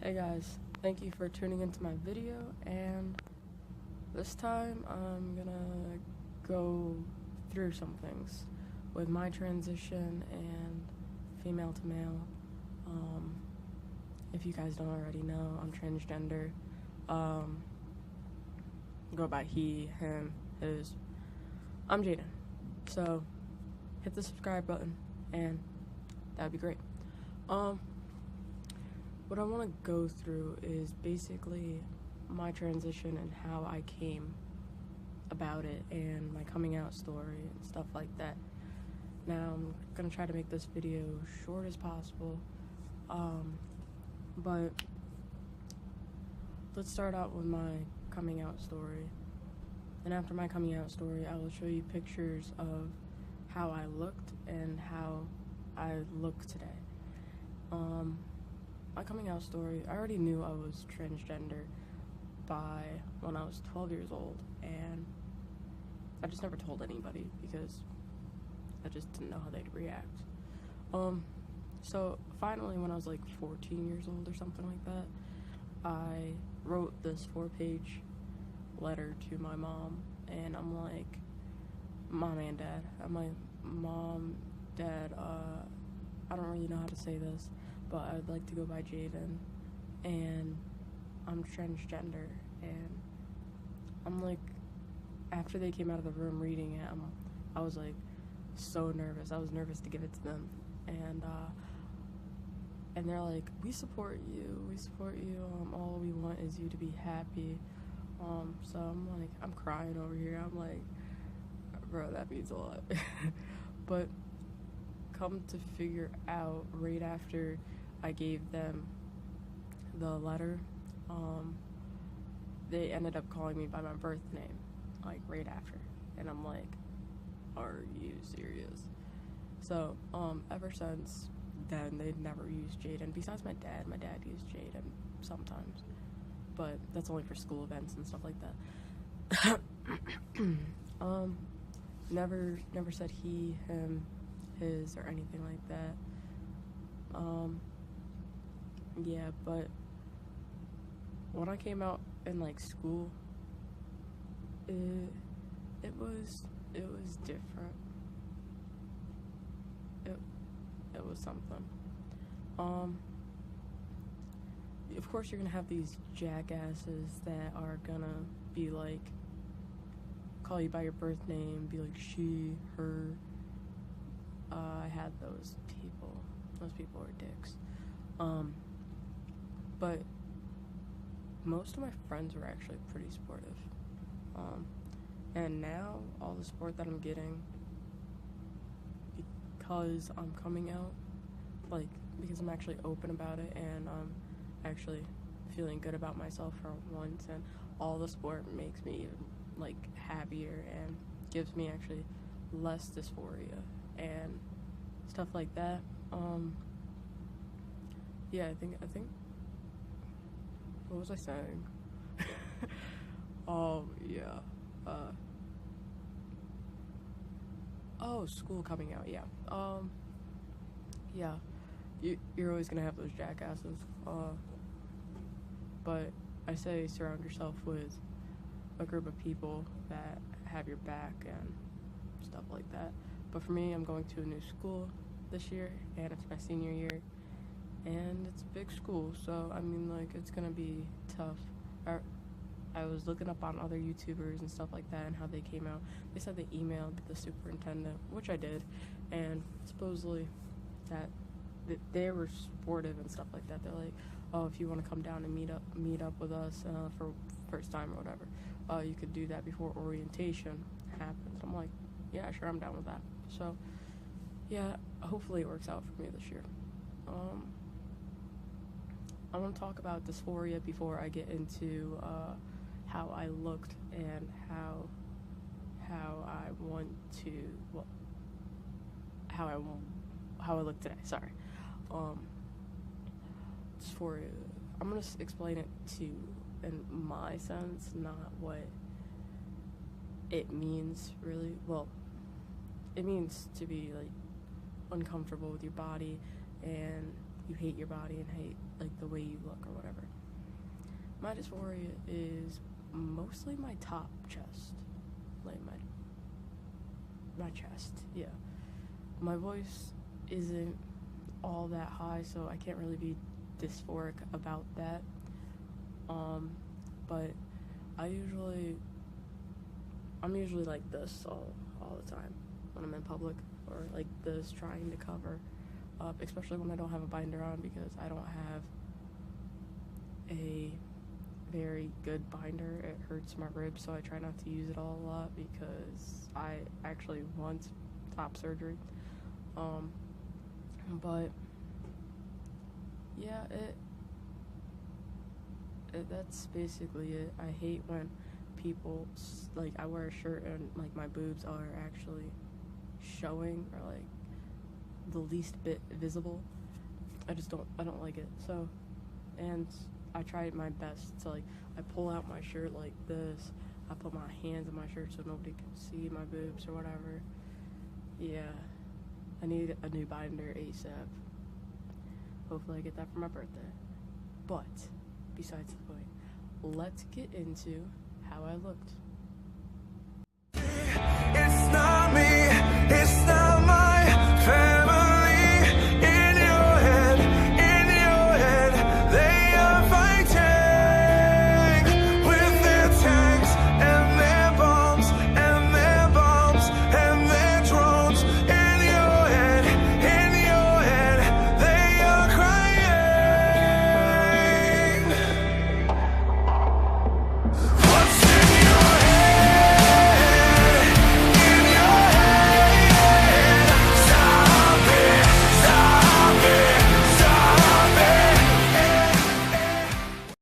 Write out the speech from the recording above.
Hey guys, thank you for tuning into my video, and this time I'm gonna go through some things with my transition and female to male. If you guys don't already know, I'm transgender. Go by he, him, his. I'm Jaden. So hit the subscribe button and that'd be great. What I want to go through is basically my transition and how I came about it and my coming out story and stuff like that. Now I'm gonna try to make this video short as possible, but let's start out with my coming out story. And after my coming out story, I will show you pictures of how I looked and how I look today. My coming out story, I already knew I was transgender by when I was 12 years old, and I just never told anybody because I just didn't know how they'd react. So finally, when I was like 14 years old or something like that, I wrote this 4-page letter to my mom, and I'm like, Mom and Dad. I'm like, Mom, Dad, I don't really know how to say this, but I'd like to go by Jaden, and I'm transgender. And I'm like, after they came out of the room reading it, I was like so nervous. I was nervous to give it to them, and they're like, we support you, all we want is you to be happy. So I'm like, I'm crying over here. I'm like, bro, that means a lot. But come to figure out, right after I gave them the letter, they ended up calling me by my birth name, like right after. And I'm like, are you serious? So ever since then, they'd never used Jaden. Besides my dad used Jaden sometimes, but that's only for school events and stuff like that. Never said he, him, his, or anything like that. Yeah, but when I came out in like school, it was different. It was something. Of course, you're gonna have these jackasses that are gonna be like, call you by your birth name, be like she, her. I had those people. Those people are dicks. But most of my friends were actually pretty supportive. And now all the support that I'm getting, because I'm coming out, like, because I'm actually open about it, and I'm actually feeling good about myself for once, and all the support makes me like happier and gives me actually less dysphoria and stuff like that. Yeah, I think what was I saying? Oh yeah. Oh, school coming out, yeah. Yeah. You're always gonna have those jackasses. But I say surround yourself with a group of people that have your back and stuff like that. But for me, I'm going to a new school this year, and it's my senior year, and it's a big school, so I mean, like, it's gonna be tough. I was looking up on other YouTubers and stuff like that and how they came out. They said they emailed the superintendent, which I did, and supposedly that they were supportive and stuff like that. They're like, oh, if you want to come down and meet up with us for first time or whatever, you could do that before orientation happens. I'm like, yeah, sure, I'm down with that. So yeah, hopefully it works out for me this year. I want to talk about dysphoria before I get into how I looked and how I want to, well, how I look today. Sorry. Dysphoria. I'm gonna explain it in my sense, not what it means really. Well, it means to be like uncomfortable with your body and you hate your body and hate like the way you look or whatever. My dysphoria is mostly my top chest, like my chest. Yeah, my voice isn't all that high, so I can't really be dysphoric about that. But I'm usually like this all the time when I'm in public, or like this trying to cover up, especially when I don't have a binder on, because I don't have a very good binder. It hurts my ribs, so I try not to use it all a lot because I actually want top surgery. But yeah, that's basically it. I hate when people like I wear a shirt and like my boobs are actually showing, or like the least bit visible. I don't like it. So, and I tried my best to, like, I pull out my shirt like this, I put my hands in my shirt so nobody can see my boobs or whatever. Yeah, I need a new binder ASAP. Hopefully I get that for my birthday. But besides the point, let's get into how I looked.